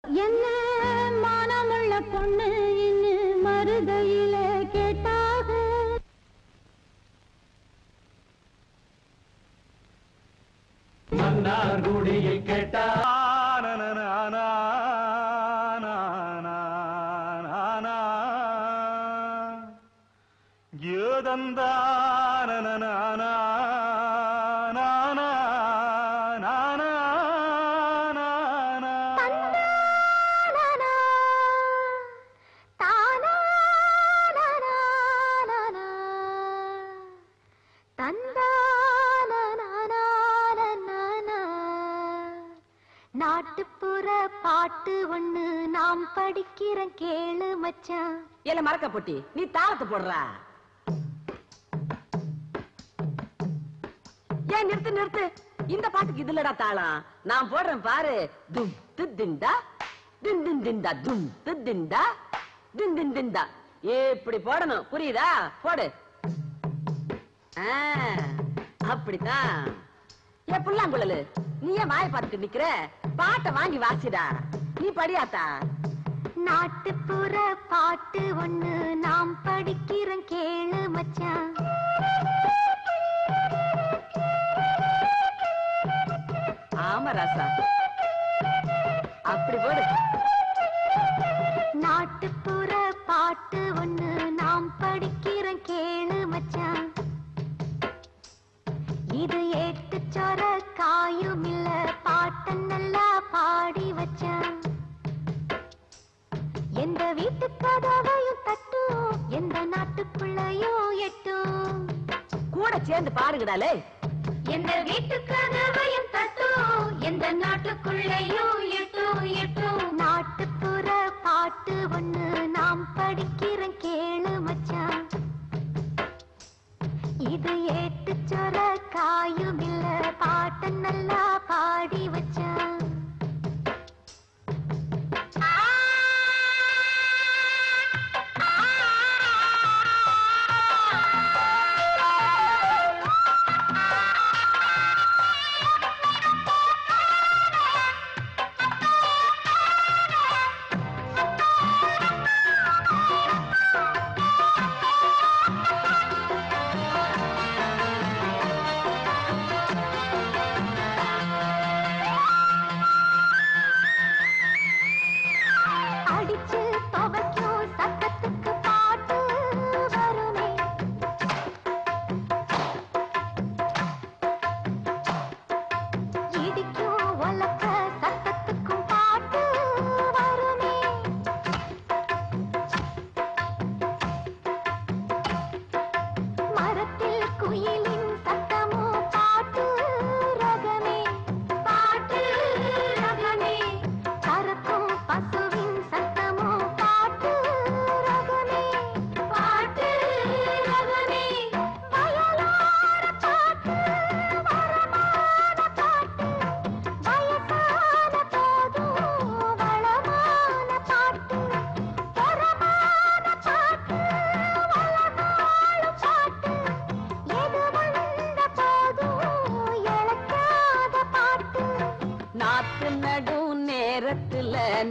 என்ன மானமுள்ள பொண்ணு இன்னு மருதையில கேட்டாக மன்னார் குடியில் கேட்டா நாட்டுப்புற பாட்டு ஒண்ணு நாம் படிக்கிற கேளு மச்சான். ஏல மறக்க போட்டி நீ தாளத்தை போடுறா. ஏன் நிறுத்து நிறுத்து, இந்த பாட்டுக்கு இதுலடா தாளம். நான் போடுறேன் பாரு. தும் திண்டா தின் தின் திண்டா தும் திண்டா தின் தின் திண்டா. இப்படி போடணும், புரியுதா? போடு. அப்படித்தான். ஏ புல்லாங்குழலு, நீ ஏன் வாய பார்த்துட்டு நிக்கிற? பாட்டை வாங்கி வாசிடா. நீ படியாத்தா. நாட்டுப்புற பாட்டு ஒண்ணு நாம் படிக்கிற கேளு மச்சான். ஆமா ராசா, அப்படி போடு. நாட்டுப்புற பாட்டு ஒண்ணு நாம் படிக்கிற கேளு மச்சான். இது ஏட்டு சொர காயும் இல்ல, பாட்ட நல்லா பாடி வச்சான். எந்த வீட்டு கதவையும் தட்டும், எந்த நாட்டுக்குள்ளையும் எட்டும். கூட சேர்ந்து பாருங்கடாலே. எந்த வீட்டு கதவையும் தட்டும், எந்த நாட்டுக்குள்ளையும் எட்டும் எட்டும். நாட்டுப்புற பாட்டு ஒண்ணு நாம் படிக்கிற கேளு மச்சான். இது ஏட்டு சொர காயும் இல்ல, பாட்ட நல்லா பாடி வச்சான்.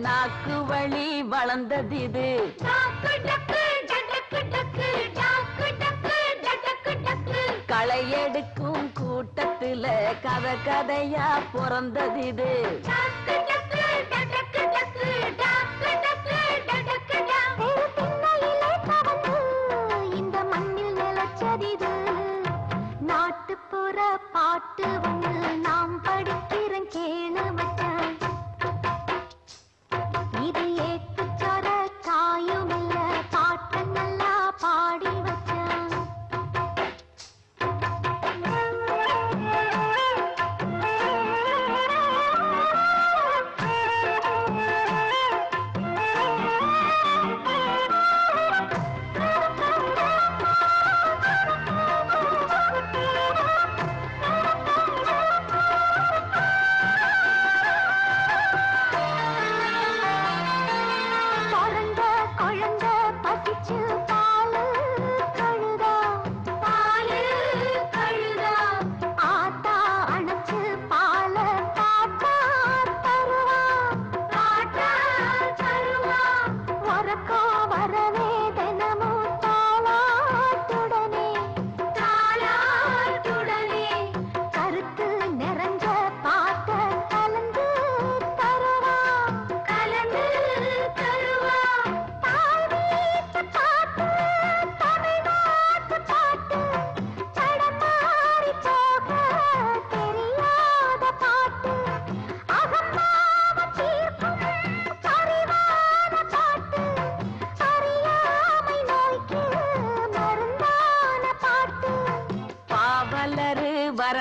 நாக்கு வழி வளர்ந்தது இது. களை எடுக்கும் கூட்டத்துல கதை கதையா பிறந்தது இது. இந்த மண்ணில் நிலச்சதிது. நாட்டுப்புற பாட்டு ஒண்ணு நாம் படிக்கிற கேளு மச்சான். இது ஏத்து சொர காயும் இல்ல, பாட்ட நல்லா பாடி வச்சான்.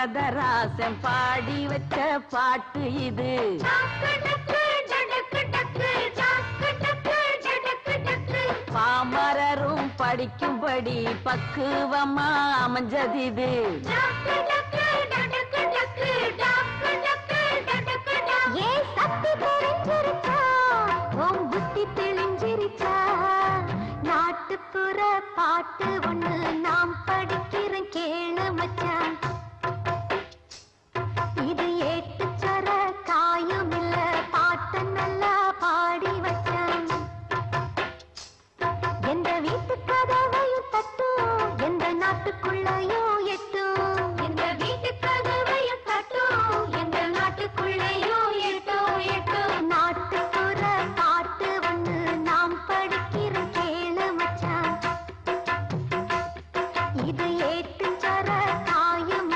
வரதராசன் பாடி வச்ச பாட்டு இது. பாமரரும் படிக்கும்படி பக்குவமா அமைஞ்சது இது. நாட்டுப்புற பாட்டு ஒண்ணு நாம் படிக்கிறேன் கேளு மச்சான். இது ஏட்டு சொர காயும் இல்ல பாட்டு நல்லா பாடி வச்சான். எந்த வீட்டு கதவையும் தட்டும் எந்த நாட்டுக்குள்ளையோ எட்டும். எந்த வீட்டு கதவையும் தட்டும் எந்த நாட்டுக்குள்ளையோ எட்டும் எட்டும். நாட்டுப்புற பாட்டு ஒண்ணு நாம் படிக்கிறோம் கேளு மச்சான். இது ஏட்டு சொர காயும்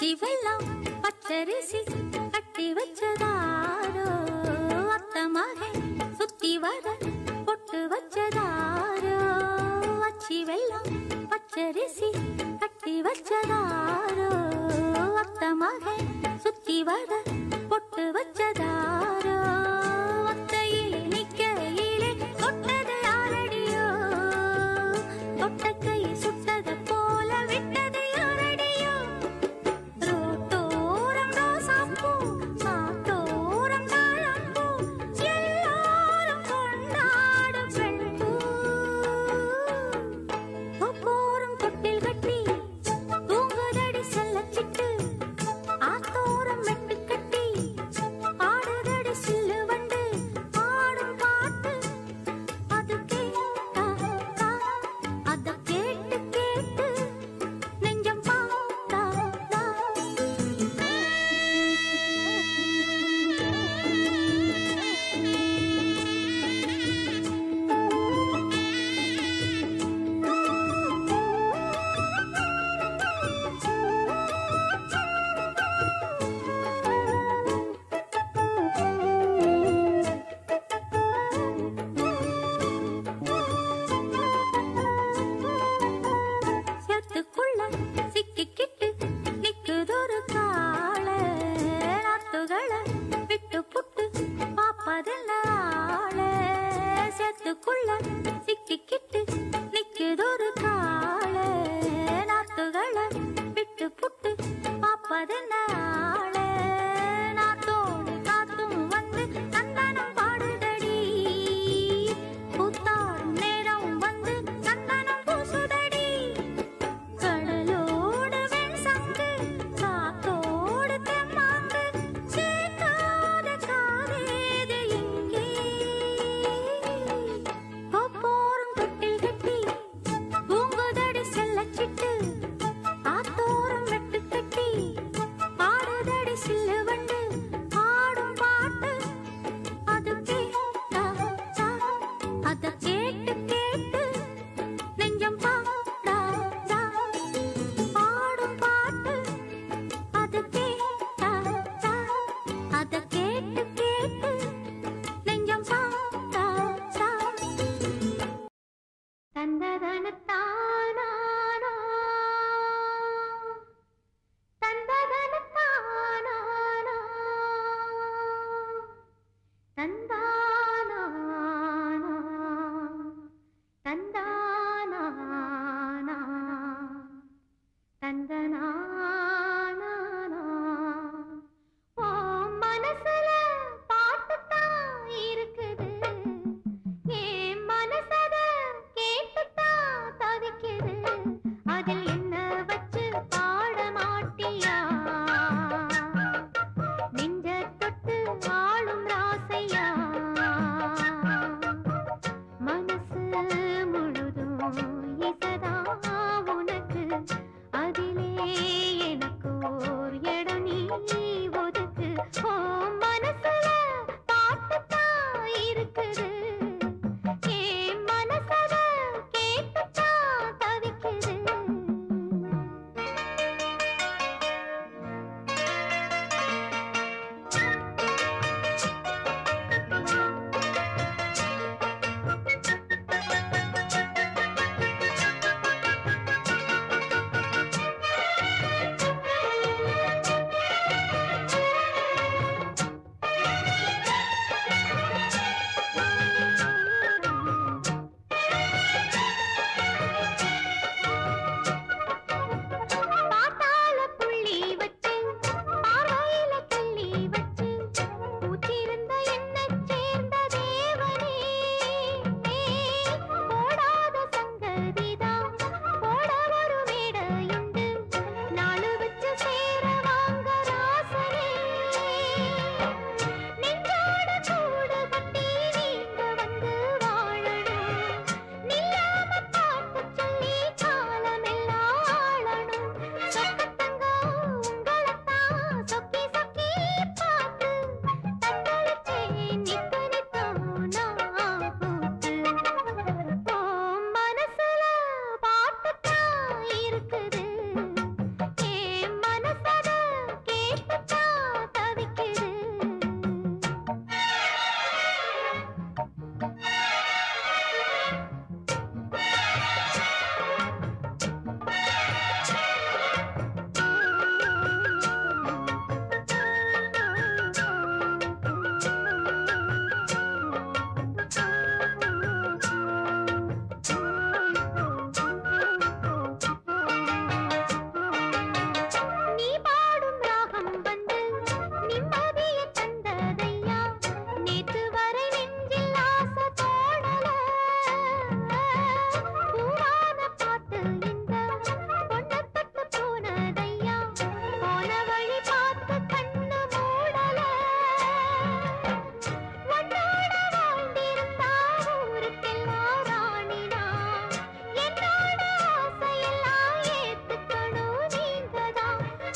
அச்சி வெள்ளம் பச்சரிசி கட்டி வச்சதாரோ அத்த மகன் சுத்தி வர பொட்டு வச்சதாரோ அச்சி வெள்ளம் பச்சரிசி கட்டி வச்சதாரோ அத்த மகன் சுத்தி வர பொட்டு வச்சதாரோ ஒத்தையிலே நிக்கையிலே தொட்டது யாரடியோ தொட்ட கை சுட்டது போல விட்டது யாரடியோ ரோட்டோரம் ரோசாப்பூ காத்தோரம் தாழம்பூ எல்லாரும் கொண்டாடும் பெண்பூ போரும் தொட்டில் கட்டி தூங்குதடி செல்லச்சிட்டு ஆத்தோரம் மெட்டு கட்டி ஆடுதடி சில்லு வண்டு ஆடும் பாட்டு அது கேட்டா அத கேட்டு கேட்டு நெஞ்சம் பார்த்தா சேத்துக்குள்ள சிக்கிக்கிட்டு நிக்குதொரு காள நாத்துகளை விட்டு புட்டு பாப்பதென்ன ஆள சேத்துக்குள்ள சிக்கிக்கிட்டு நிக்குதொரு காள நாத்துகளை விட்டு புட்டு பாப்பதென்ன ஆள நாத்தோடு காத்தும் வந்து சந்தனம் பாடுதடி பூத்தாடும் நேரம் வந்து சந்தனம் பூசுதடி கடலோடு வெண்சங்கு காத்தோடு தெம்மாங்கு சேர்க்காத காதேது எங்கே போரும் தொட்டில் கட்டி பூங்குதடி செல்லச்சிட்டு ஆத்தோரம் வெட்டு கட்டி ஆடுதடி சில்லு வண்டு ஆடும் பாட்டு அது கேட்டா அத கேட்டு கேட்டு நெஞ்சம் பாடா பாடும் பாட்டு அது கேட்டா அத கேட்டு கேட்டு நெஞ்சம் பாடா தந்ததனத்தானா தந்ததனத்தானா தந்தானா தந்தானா தந்தனானா ஓ மனசுல பாட்டுத்தான் இருக்குது ஏன் மனசத கேட்டுத்தான் தவிக்குது அதில் என்ன வச்சு பாட மாட்டியா நெஞ்ச தொட்டு ஆளும் ராசையா மனசு முழுதும் இசதா உனக்கு அதிலே எனக்கு ஓர் இடம் நீ ஒதுக்கு ஓ மனசுல பாட்டுத்தான் இருக்குது ஏன் மனசத கேட்டுத்தான் தவிக்குது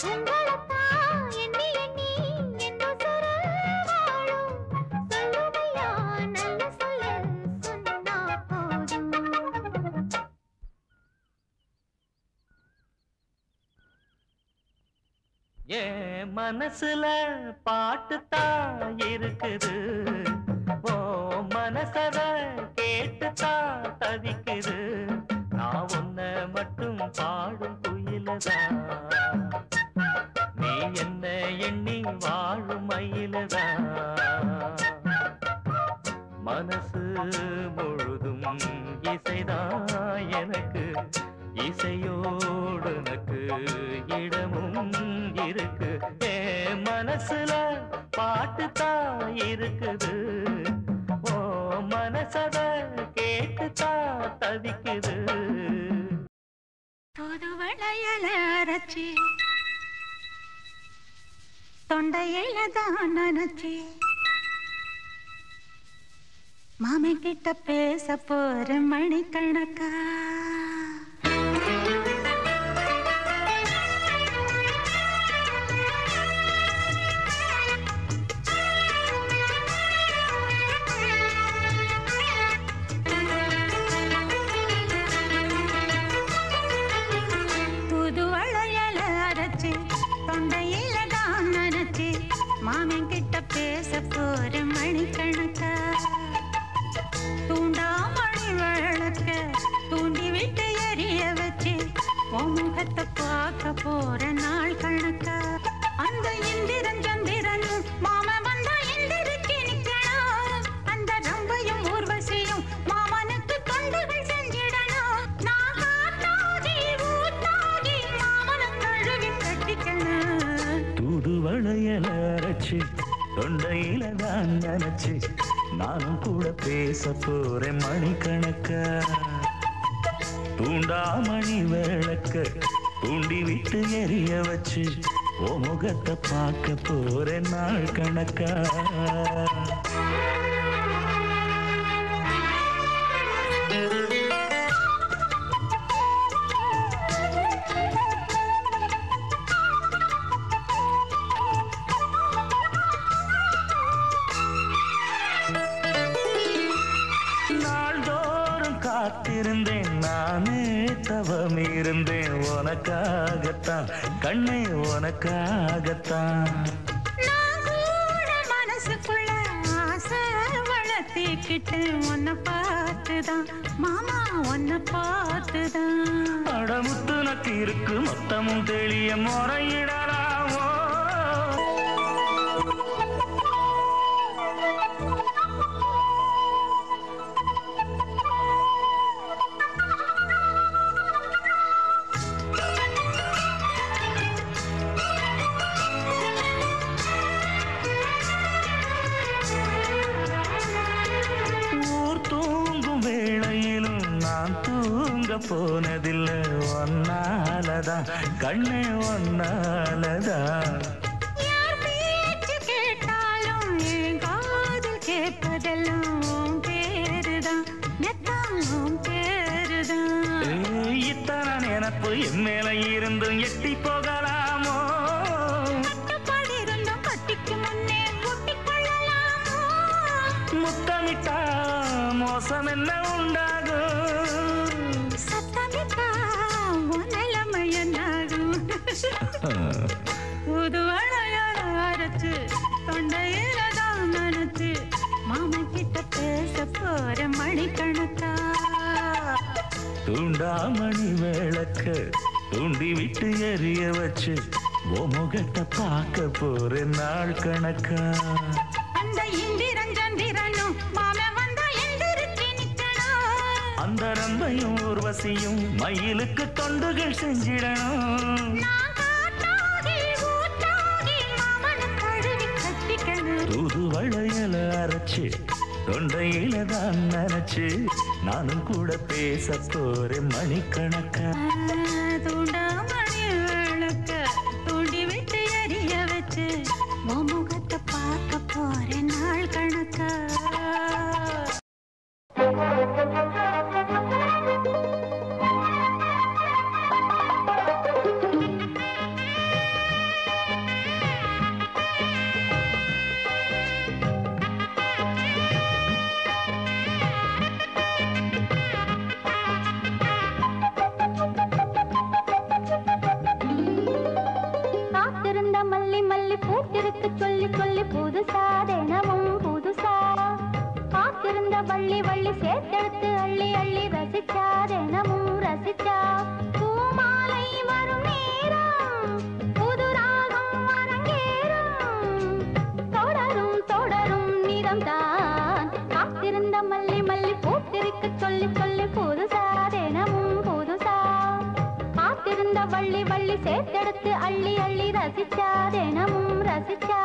உங்களைத்தான் எண்ணி எண்ணி என் உசுரு வாழும். சொல்லுமையா நல்ல சொல்லு சொன்னா போதும். ஏன் மனசுல பாட்டுத்தான் இருக்குது, ஓ மனசத கேட்டுத்தான் தவிக்குது. நான் உன்ன மட்டும் பாடும் குயிலதான், நீ என்ன எண்ணி வாழும் மயிலதான். மனசு முழுதும் இசைதான் எனக்கு, இசையோடு எனக்கு இடமும் இருக்கு. என் மனசுல பாட்டுத்தான் இருக்குது, ஓ மனசத கேட்டுத்தான் தவிக்குது. புது வளையல அரைச்சி தொண்டையில தான் நினைச்சி மாமி கிட்ட பேச போற மணிக்கணக்கா. புது வளையல அரைச்சி தொண்டையில தான் நினைச்சி மாமி கிட்ட பேச போற மணிக்கணக்கா. தூண்டாமணி விளக்க தூண்டி விட்டு எரிய வச்சு உன் முகத்தை பார்க்க போற நாள் கணக்கா. அந்த இந்திரன் சந்திரனும் மாம வந்தா எந்திரிச்சு நிக்கணும். அந்த ரம்பையும் ஊர்வசியும் மாமனுக்கு தொண்டுகள் செஞ்சிடணும். நான் காத்தாகி ஊத்தாகி மாமனை கழுவி கட்டிக்கணும். தூது வளையல அரைச்சு தொண்டையில தான் நினைச்சு நானும் கூட பேச போறேன் மணிக்கணக்கா. தூண்டாமணி விளக்க தூண்டி விட்டு எரிய வச்சு ஓ முகத்தை பார்க்க போறேன் நாள் கணக்கா. நாள்தோறும் காத்திருந்தேன் நானே தவம் இருந்தேன் உனக்காகத்தான் கண்ணே உனக்காகத்தான். நான் கூட மனசுக்குள்ள ஆசை வளர்த்திக்கிட்டு உன்னை பார்த்துதான் மாமா உன்னை பார்த்துதான். அடமுத்து நக்கு இருக்கு மொத்தமும் தெளிய முறையிடலாமோ. போனதில்லை ஒன்னாலதான் கண்ணே ஒன்னாலதான். யார் பேச்சு கேட்டாலும் என் காதில் கேட்பதெல்லாம் உன் பேருதான் நெத்தான் உன் பேருதான். இத்தனை நினப்பு என் மேல இருந்தும் எட்டி போகலாமோ. கட்டுப்பாடு இருந்தும் கட்டிக்கு முன்னே முட்டிக் கொள்ளலாமோ. முத்தமிட்டா மோசம் என்ன உண்டாகும். புது வளையல அரைச்சு தொண்டையில தான் நினைச்சு மாமன் கிட்ட பேச போற மணிக்கணக்கா. தூண்டாமணி விளக்க தூண்டி விட்டு எரிய வச்சு ஓ முகத்தை பார்க்க போற நாள் கணக்கா. அந்த இந்திரன் சந்திரனும் மாமன் வந்தா எந்திரிச்சு நிக்கணும். அந்த ரம்பையும் ஊர்வசியும் மயிலுக்கு தொண்டுகள் செஞ்சிடணும். தூது வளையல அரைச்சு தொண்டையில தான் நினைச்சு நானும் கூட பேச போறேன் மணிக்கணக்கா. தூண்டாமணி விளக்க தூண்டி விட்டு எரிய வச்சு உன் முகத்தை பார்க்க போறேன் நாள் கணக்கா. பூத்திருக்கு சொல்லி சொல்லி புதுசா தினமும் புதுசா காத்திருந்த வள்ளி வள்ளி சேர்த்தெடுத்து அள்ளி அள்ளி ரசிச்சா தினமும் ரசிச்சா பூமாலை வரும் நேரம் புது ராகம் அரங்கேறும் தொடரும் தொடரும் நிறம்தான் காத்திருந்த மல்லி மல்லி பூத்திருக்கு சொல்லி சொல்லி புதுசா தினமும் புதுசா காத்திருந்த வள்ளி வள்ளி சேர்த்தெடுத்து அள்ளி அள்ளி ரசிச்சா தினமும் ரசிச்சா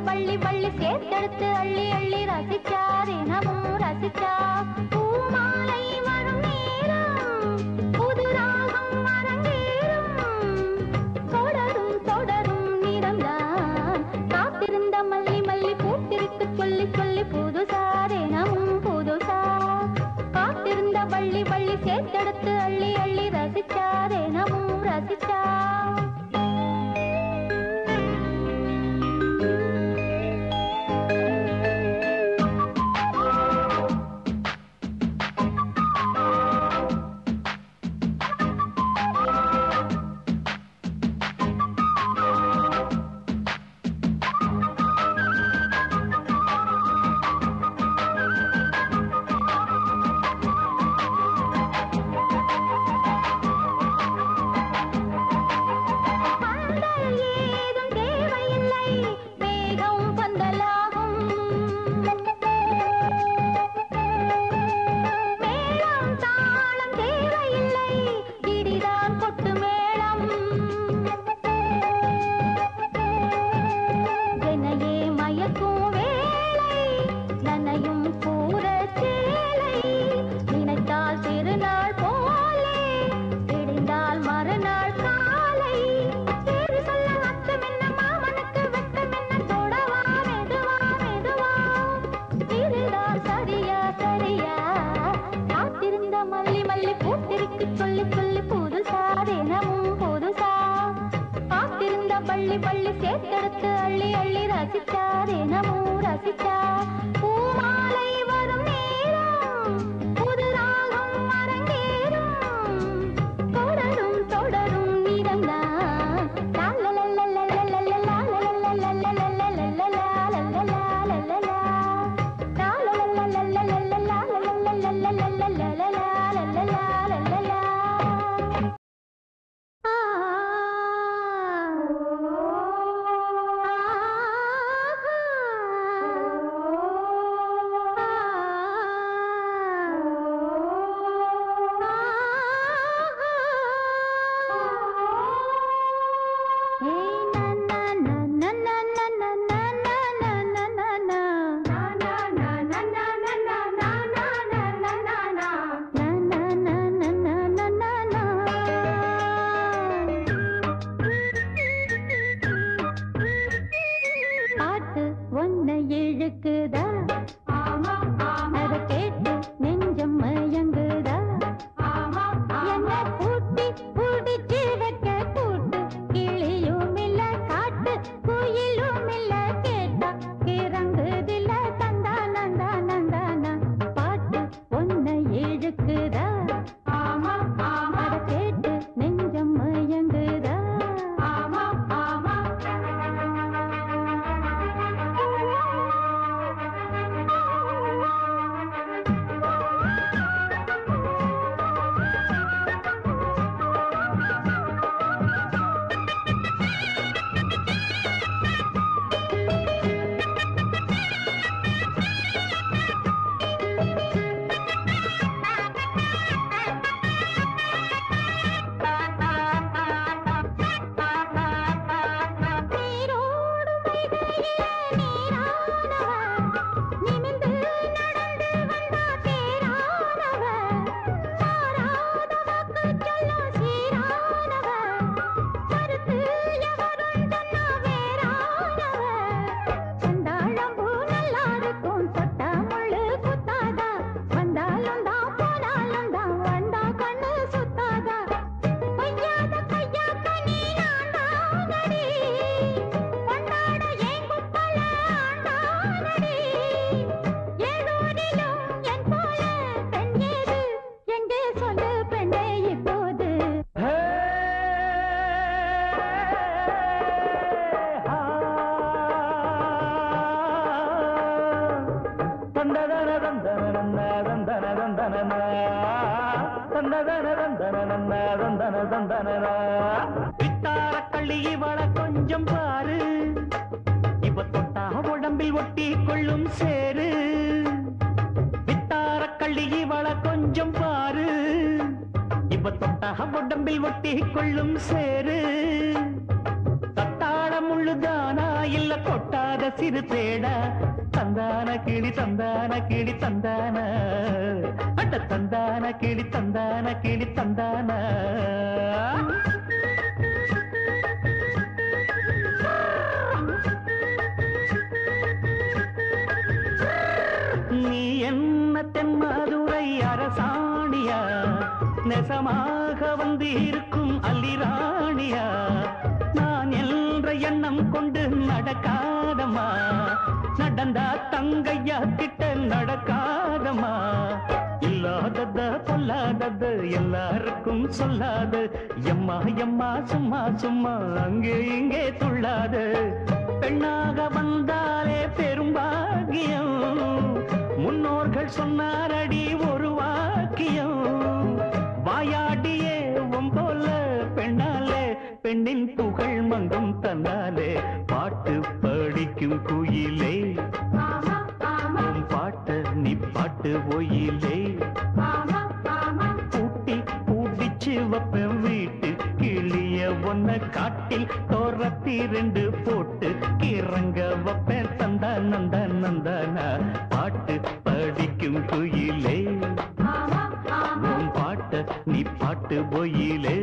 வள்ளி வள்ளி சேர்த்தெடுத்து அள்ளி அள்ளி ரசிச்சா தினமும் ரசிச்சா பூமாலை வரும் நேரம் புது ராகம் அரங்கேறும் தொடரும் தொடரும் நிறம்தான் காத்திருந்த மல்லி மல்லி பூத்திருக்கு சொல்லி சொல்லி புதுசா தினமும் புதுசா காத்திருந்த வள்ளி வள்ளி சேர்த்தெடுத்து அள்ளி அள்ளி ரசிச்சா தினமும் ரசிச்சா வித்தார கள்ளி இவள கொஞ்சம் பாரு, இவ தொட்டா உடம்பில் ஒட்டி கொள்ளும் சேரு. வித்தார கள்ளி இவள கொஞ்சம் பாரு, இவ தொட்டா உடம்பில் ஒட்டி கொள்ளும் சேரு. தத்தாள முள்ளுதானா இல்ல கொட்டாத சிறு தேடா, தந்தான கிளி தந்தான கிளி தந்தான, அட தந்தான கிளி தந்தான கிளி தந்தான. நீ என்ன தென்மதுரை அரசாணியா, நெசமாக வந்து இருக்கும் அல்லிராணியா, நான் என்ற எண்ணம் கொண்டு நடக்காதமா, நடந்தா தங்கையா கிட்ட நடக்காதமா. இல்லாதத பொல்லாதது எல்லாருக்கும் சொல்லாது, எம்மா எம்மா சும்மா சும்மா அங்கே இங்கே துள்ளாது. பெண்ணாக வந்தாலே பெரும்பாகியம், முன்னோர்கள் சொன்னாரடி ஒரு வாக்கியம். வாயாடியே போல பெண்ணாலே பெண்ணின் புகழ் மங்கும் தன்னாலே. பாட்டு படிக்கும் குயிலே பாட்ட நீ பாட்டு ஒயிலே, பூட்டி பூட்டிச்சு வப்பேன் வீட்டு கிளிய ஒன்ன காட்டில் தோரத்தி 2 போட்டு கிறங்க வப்பேன் தந்தா நந்தா நந்தானா. பாட்டு படிக்கும் குயிலே பாட்ட நீ பாட்டு ஒயிலே.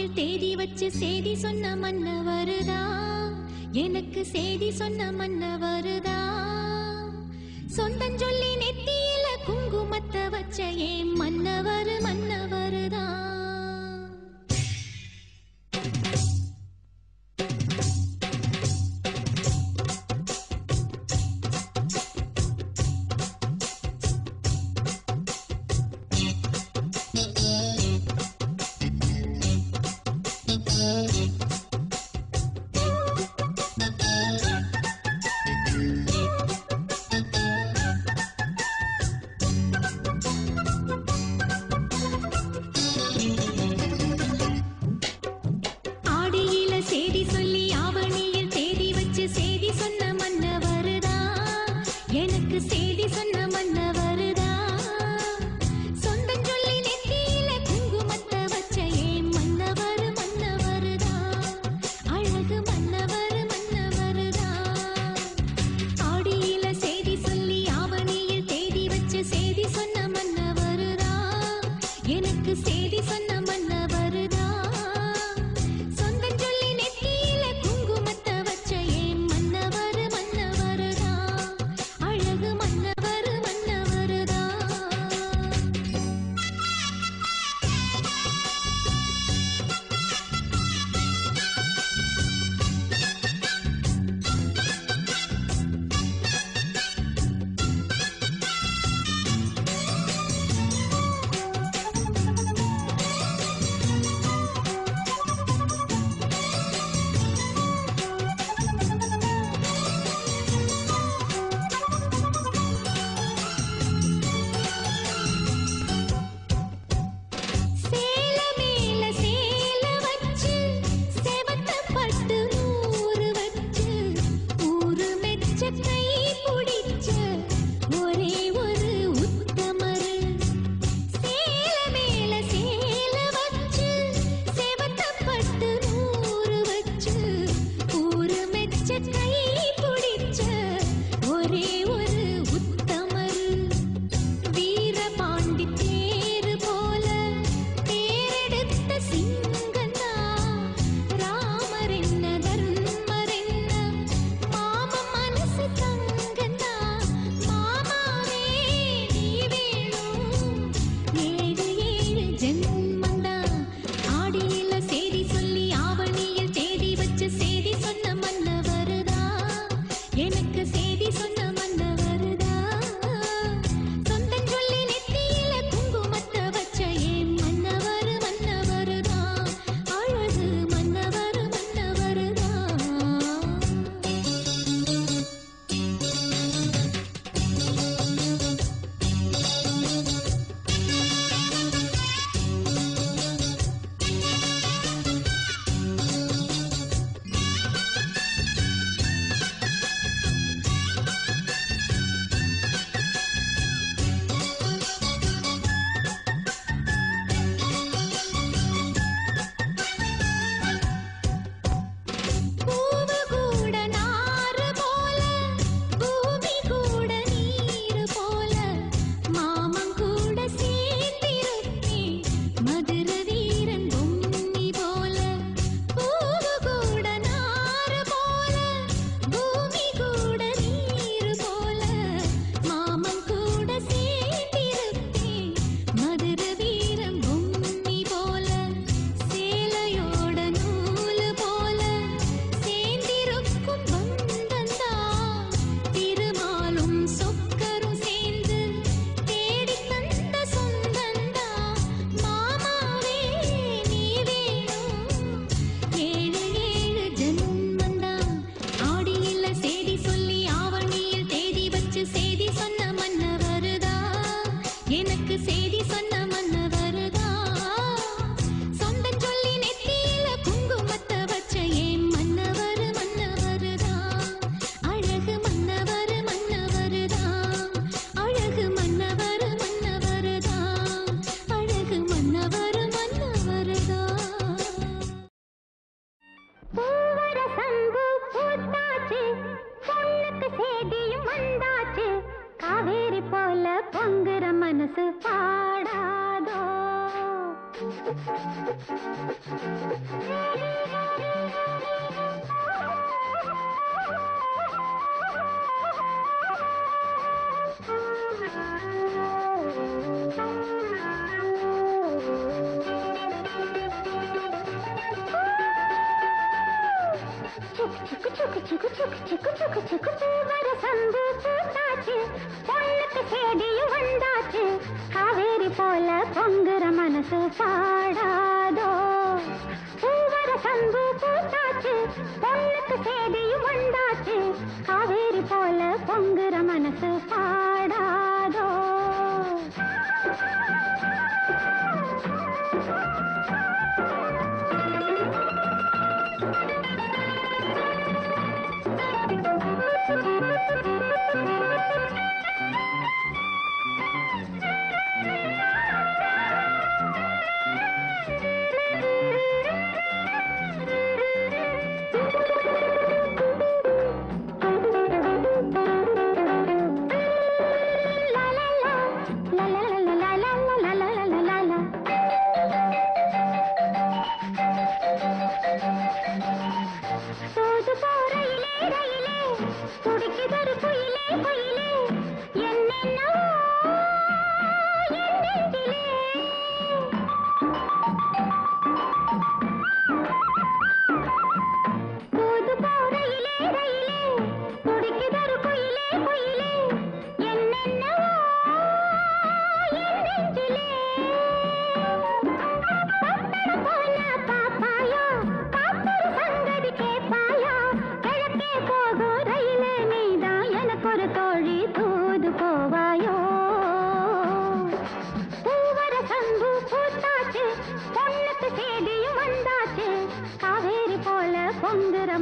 ஆவணியில் தேதி வச்சு செய்தி சொன்ன மன்ன வருதா, எனக்கு செய்தி சொன்ன மன்ன வருதா. சொந்தம் சொல்லி நெத்தியில குங்குமத்தை வச்ச ஏன் மன்னவர் மன்னவருதா. காவேரி போல பொங்குற மனசு பாடாதோ பூவர சந்து பூத்தாச்சு பொண்ணுக்கு சேதியும் வந்தாச்சு காவேரி போல பொங்குற மனசு பாடாதோ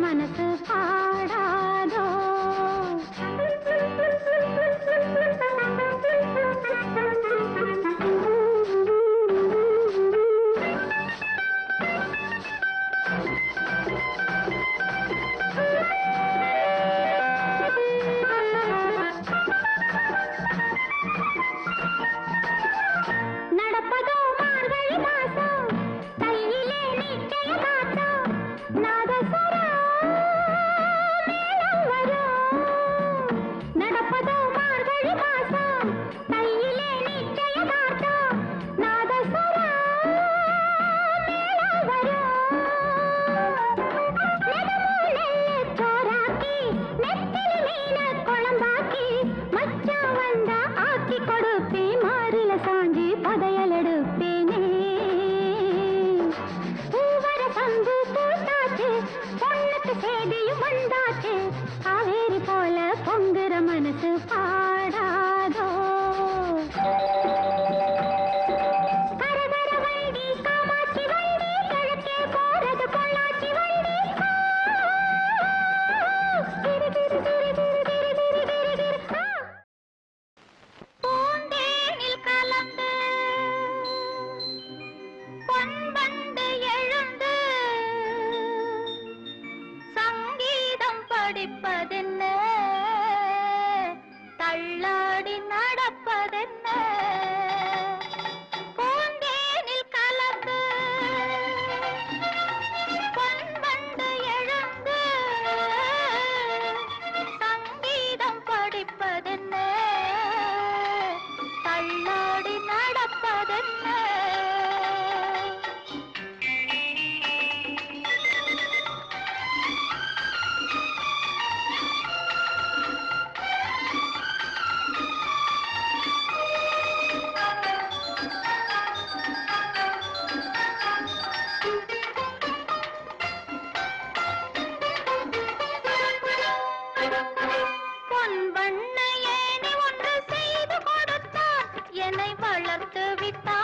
மனசு பாடாதோ நடப்பதோ மார்கழி மாசம் கையிலே நிற்கைய காத்தம் நாதஸ்வரம் மேளம் வரும் நடப்பதோ மார்கழி மாசம் கையிலே நிற்கைய காத்தம் நாதஸ்வரம் மேளம் வரும் நெடுமூலையை சோறாக்கி நெத்திலி மீன குழம்பாக்கி மச்சான் வந்தா ஆக்கி கொடுப்பேன் மாறில சாஞ்சி பதையல் எடுப்பேனே பூவர சந்து பூத்தாச்சு பொண்ணுக்கு சேதியும் வந்தாச்சு காவேரி போல பொங்குற மனசு பாடாதோ கரகர வண்டி காமாட்சி வண்டி கிழக்கே போறது பொள்ளாச்சி வண்டி திரு திரு திரு திரு திரு திரு திரு திரு பூந்தேனில் கலந்து பொன்பண்டு எழுந்து சங்கீதம் படிப்பதென்ன தள்ளாடி நடப்பதென்ன பூந்தேனில் கலந்து பொன்பண்டு எழுந்து சங்கீதம் படிப்பதென்ன தள்ளாடி நடப்பதென்ன பொன் வண்ண ஏணி ஒன்று செய்து கொடுத்தான் என்னை வளர்த்து விட்டான்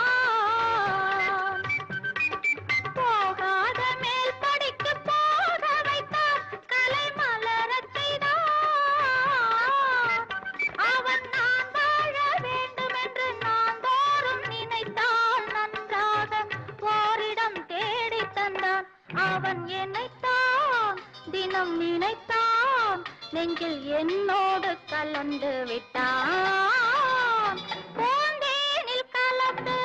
போகாத மேல் படிக்கு போக வைத்தான் கலை மலரச் செய்தான் அவன் நான் வாழ வேண்டும் என்று நான் தோறும் நினைத்தான் நன்றாக ஓரிடம் தேடி தந்தான் அவன் என்னைத்தான் தினம் நினைத்தான் நெஞ்சில் என்னோடு கலந்து விட்டான் பூந்தேனில் கலந்து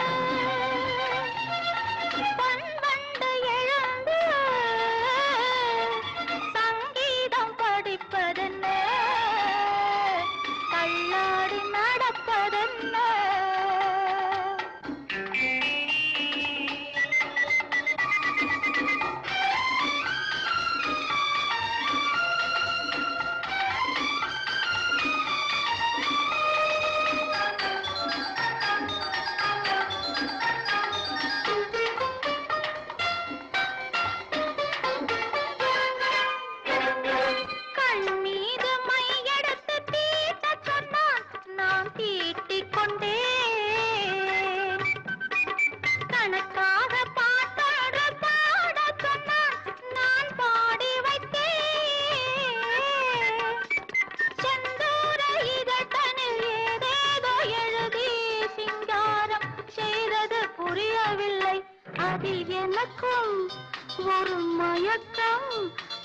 ஒரு மயக்கம்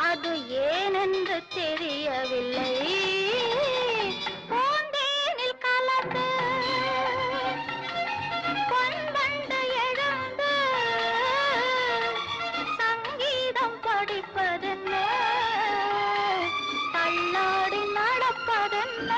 அது ஏனென்று தெரியவில்லை பூந்தேனில் கலந்து பொன்வண்டு எழுந்து சங்கீதம் படிப்பதென்ன தள்ளாடி நடப்பதென்ன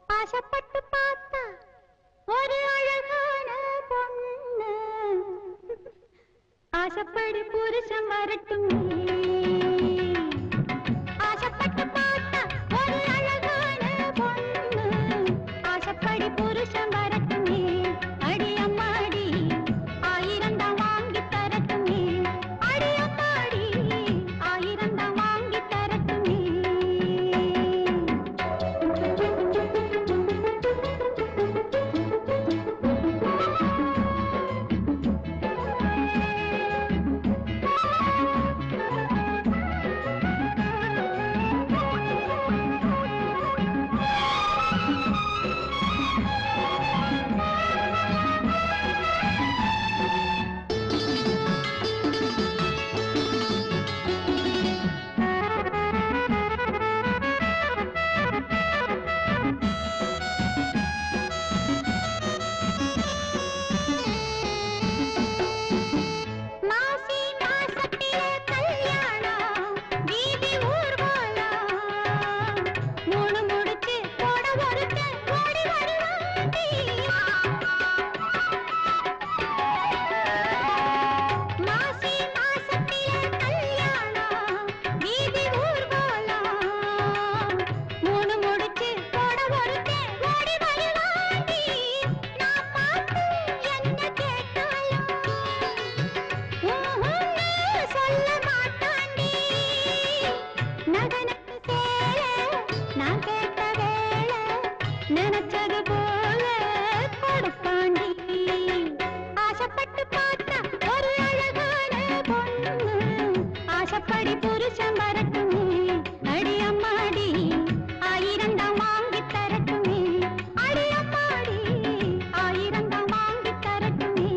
ஆசைப்பட்டு பார்த்தா ஒரு அழகான பொண்ணு ஆசைப்படி புருஷன் வரட்டும் ஆசைப்பட்டு பார்த்தா ஒரு அழகான பொண்ணு ஆசைப்படி புருஷன் வரட்டும் அடி அம்மாடி ஆயிரம் தான் ஆசப்படி புருஷன் வரட்டுமே அடி அம்மாடி ஆயிரந்தாம் வாங்கி தரட்டுமே அடி அம்மாடி ஆயிரந்தாம் வாங்கி தரட்டுமே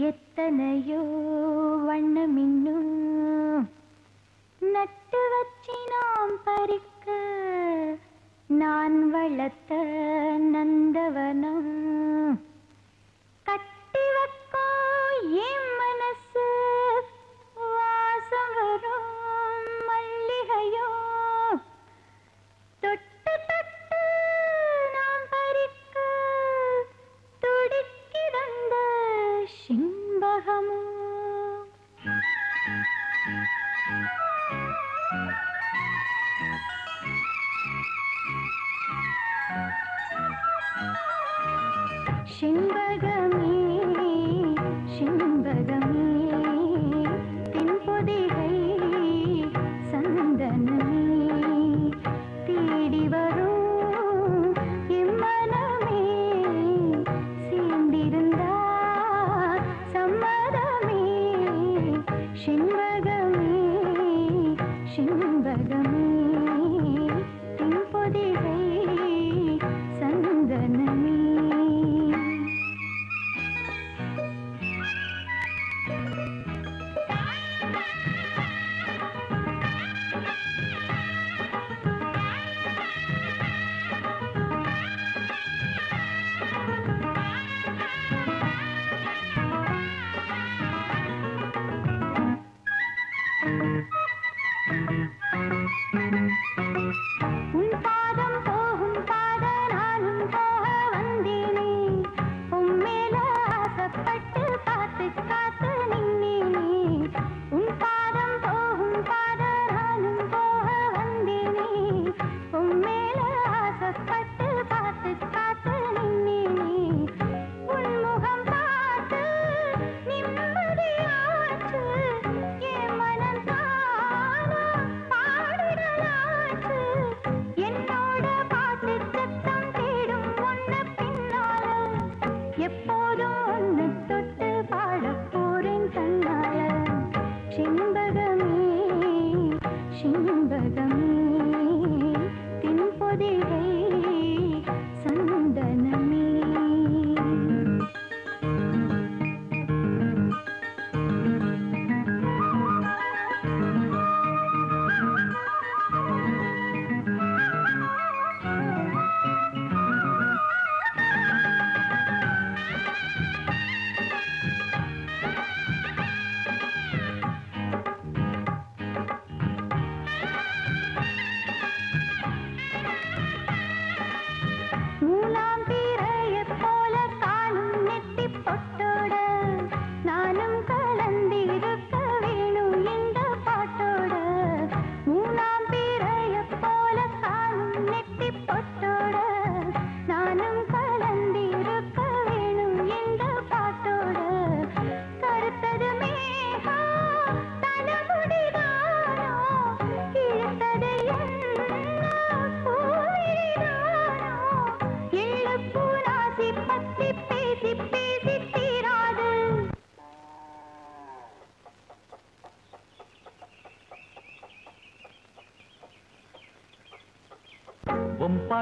எத்தனையோ வண்ணமின்னும் நட்டு வச்சி நாம் பறிக்க நான் வளர்த்த நந்தவனம் கட்டி வைக்கோ என் மனசு வாசம் வரும் மல்லிகையோ தொட்டு தொட்டு நாம் பறிக்க துடிக்கிறந்த சிம்பகமோ சிம்பகமே சிம்பகமே தென்பொதிகை சந்தனமே தேடி வரும் இம்மனமே சேர்ந்திருந்தா சம்மதமே சிம்பகமே சிம்பகமே தென்பொதிகை சந்தனமே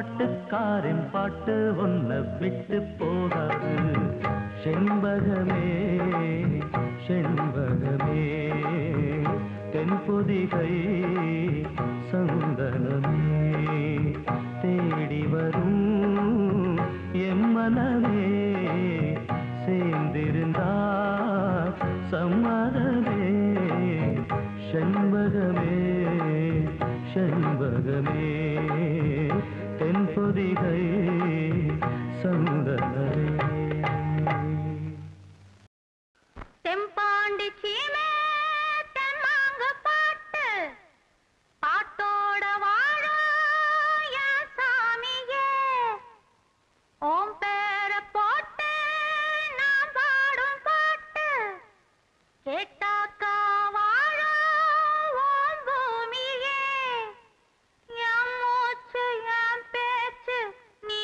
பாட்டுக்காரின் பாட்டு ஒன்ன விட்டு போகாது செண்பகமே செண்பகமே தென்பொதிகை சந்தனமே தேடி வரும் எம்மனமே சேர்ந்திருந்தா சம்மதமே செண்பகமே செண்பகமே தென்பொதிகை சந்தனமே தெம்பாண்டி சீமே தெம்மாங்க பாட்டு பாட்டோட வாழ என் சாமியே ஓம் பேர போட்டு நான் பாடும் பாட்டு கேட்டாக்கா வாழ ஓம் பூமியே என் மூச்சு என் பேச்சு நீ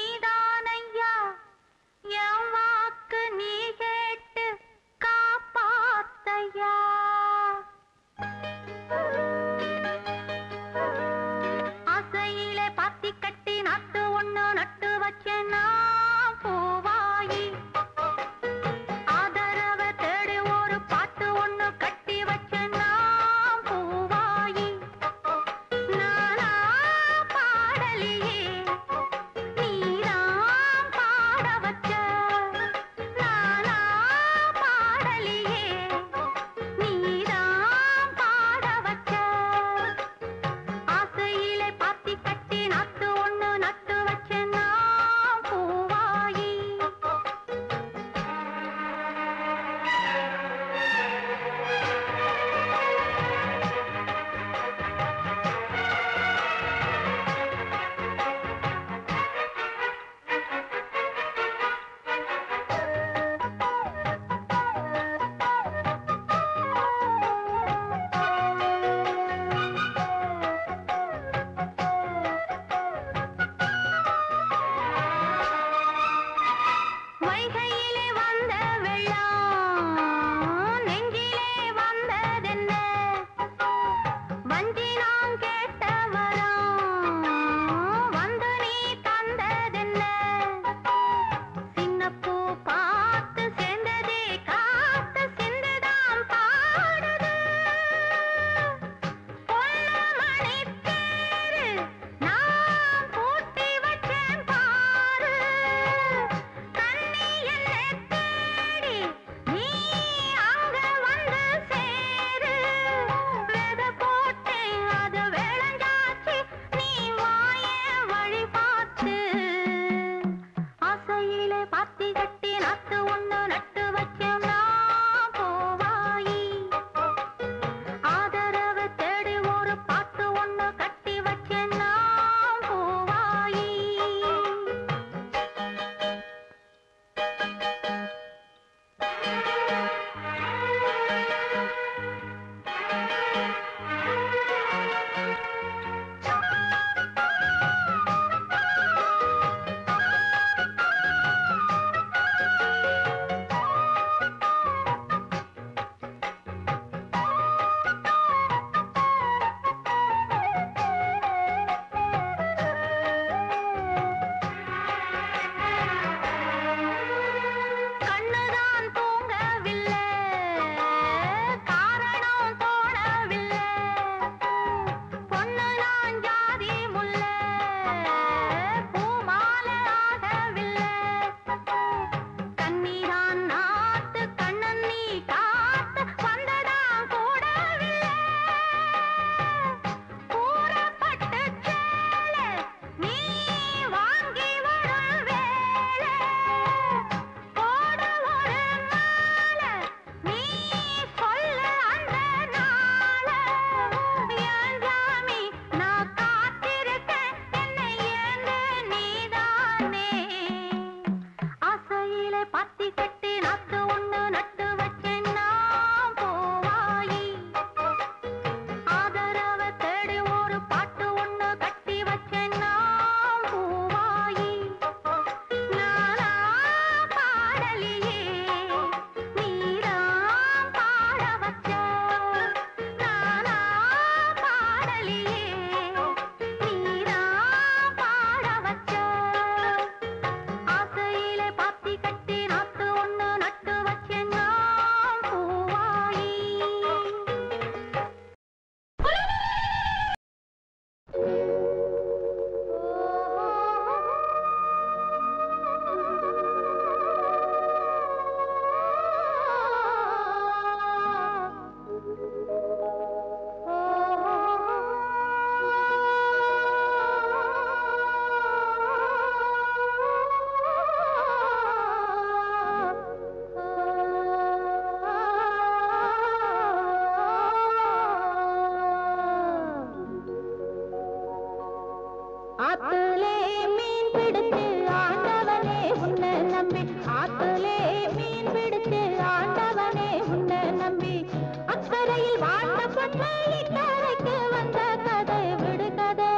பொண்ணு இக்கரைக்கு வந்த கதை விடுகதை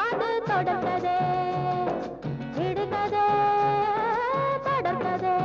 அது தொடர்கதை விடுகதை தொடர்கதை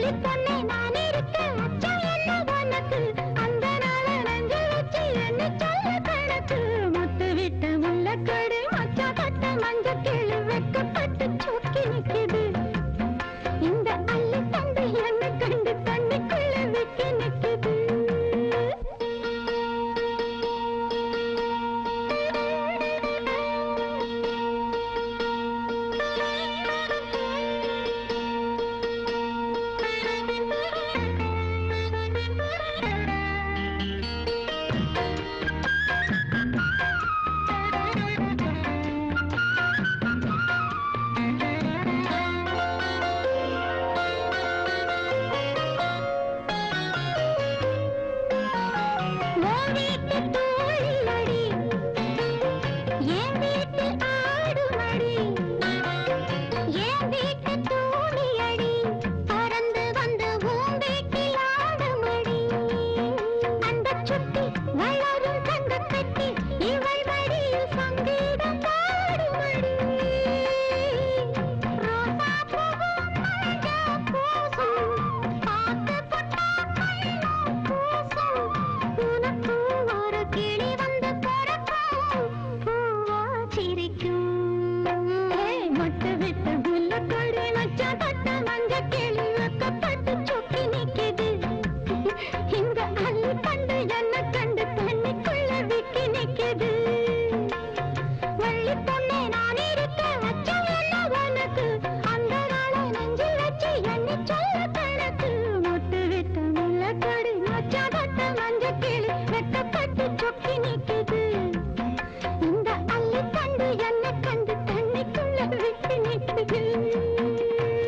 அள்ளி பொண்ணை நான் இருக்க அச்சம் என்ன உனக்கு அந்த நாள நெஞ்சு வச்சு என்ன சொல்ல கணக்கு முட்டு விட்ட முள்ளக்கடு மச்சா தொட்ட மஞ்ச கிளி வெக்கப்பட்டு சோக்கி நிக்குது இந்த அள்ளி தந்து என்ன கண்டு தண்ணிக்குள்ள விக்கி நிக்குது இந்த அள்ளி பண்டு என்ன கண்டு தண்ணிக்குள்ள விக்கி நிக்குது